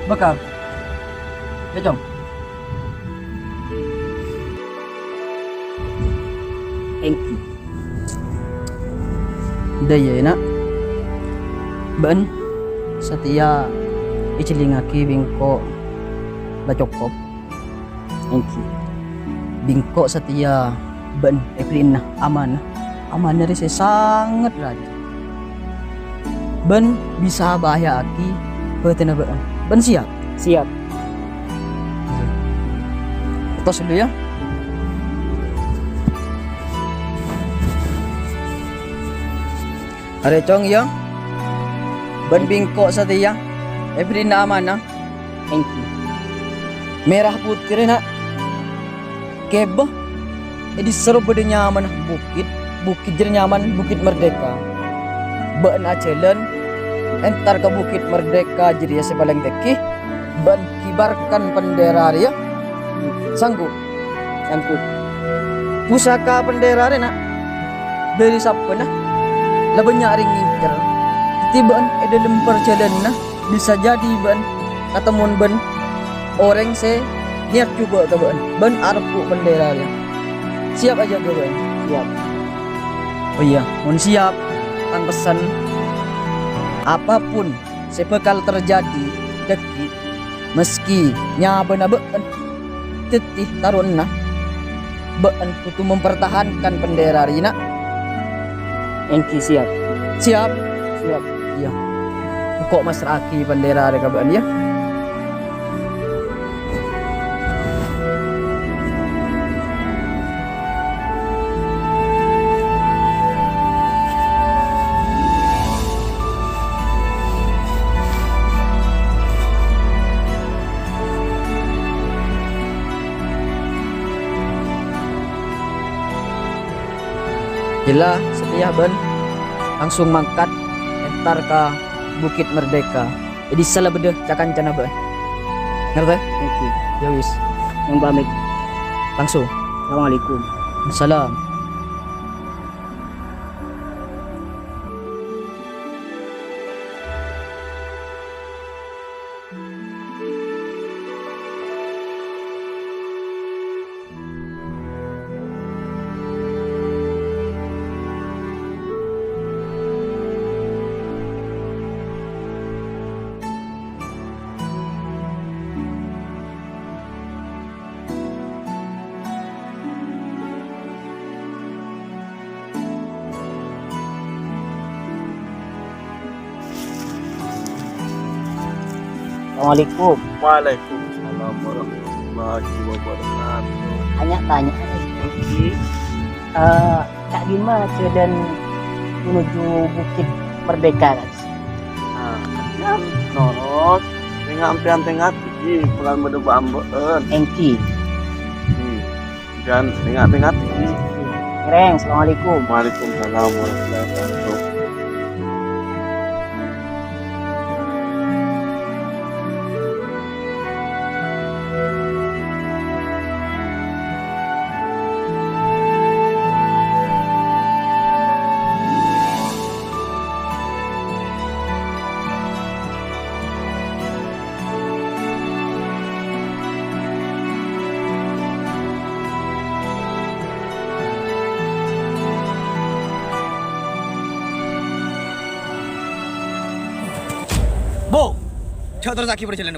Bakar. Ya, Cong. Engki. Daya na. Ben setia icilingaki bingko bacokop. Engki. Bingko setia ben eklin na aman. Aman dari saya sangat raja. Ben bisa bahaya aki petena ben. Ben siap. Siap. Tos dulu ya. Are Cong ya. Ben bingko setia eklin na aman na. Engki. Merah putih na. Keba. Edi seru bede nyaman bukit. Bukit jadi nyaman, Bukit Merdeka. Ben acelen entar ke Bukit Merdeka jadi ya sebaleng teki. Ben kibarkan bendera ya. Sanggup. Sangkut. Pusaka bendera nak dari siapa nah? Lebihnya ring ngiker. Tibaan ada lempar jalan nah bisa jadi ben ketemuan ben orang se niat coba ke ben arpu bendera ya. Siap aja ke ben. Siap. Oh iya, mohon siap kan pesan apapun sebekal terjadi deki meski nyabena been tetih taruna been kutu mempertahankan bendera rina. Engki siap. Siap. Siap. Iya. Kok Mas Raki bendera reka been ya. Gila setia ben langsung mangkat entar ke Bukit Merdeka. Jadi salah bedeh cakan cana ben. Ngerti? Engki. Ya wis. Yang pamit. Langsung. Assalamualaikum. Salam. Assalamualaikum. Waalaikumsalam warahmatullahi wabarakatuh. Tanya Engki. Kak Bima dan menuju Bukit Merdeka guys. Kan terus tengah tinggi bukan berdua ambeen. Engki. Dan tengah tinggi. Keren. Assalamualaikum. Waalaikumsalam warahmatullahi wabarakatuh. Bo, coba terus aki perjalanan.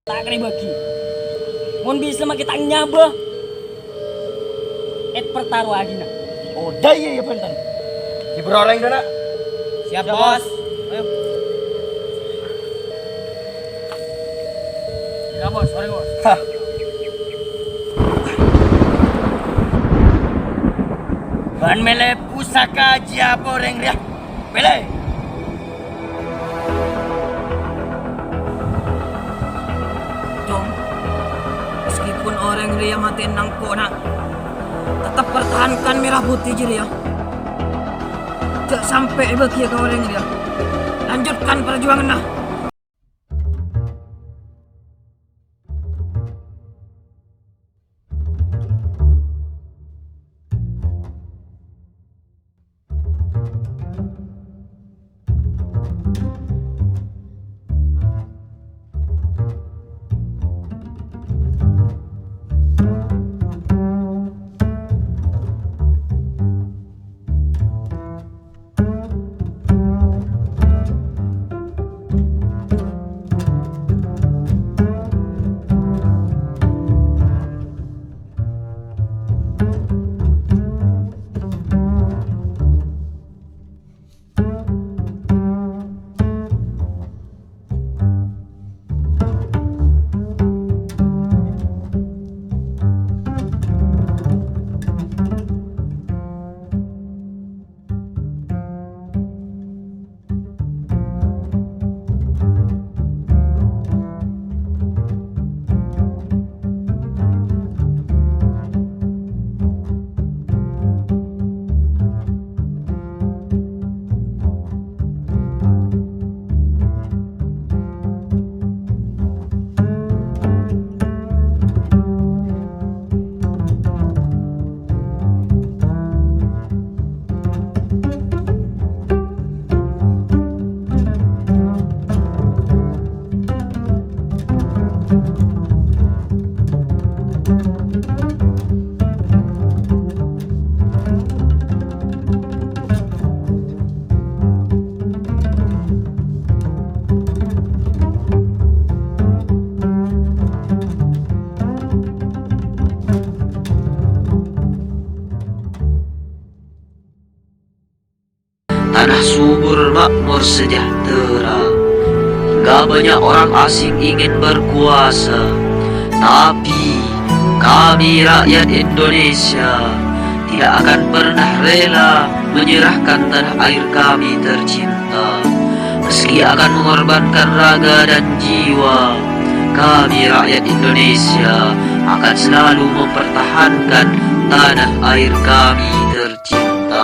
Tak kena bagi. Mun bisa mah kita nyabah. Pertaruhan na. Oh, daya ya Pantan. Diberoreng dah nak. Siap, Bos. Ayo. Ya, Bos, sorry, Bos. Hah. Ban mele pusaka jia poreng dia. Mele. Jom. Meskipun orang dia mati nangko nak, tetap pertahankan merah putih je dia. Jangan sampai bagi ke orang dia. Lanjutkan perjuangan nah. Tanah subur makmur sejahtera, hingga banyak orang asing ingin berkuasa. Tapi kami rakyat Indonesia tidak akan pernah rela menyerahkan tanah air kami tercinta. Meski akan mengorbankan raga dan jiwa, kami rakyat Indonesia akan selalu mempertahankan tanah air kami tercinta.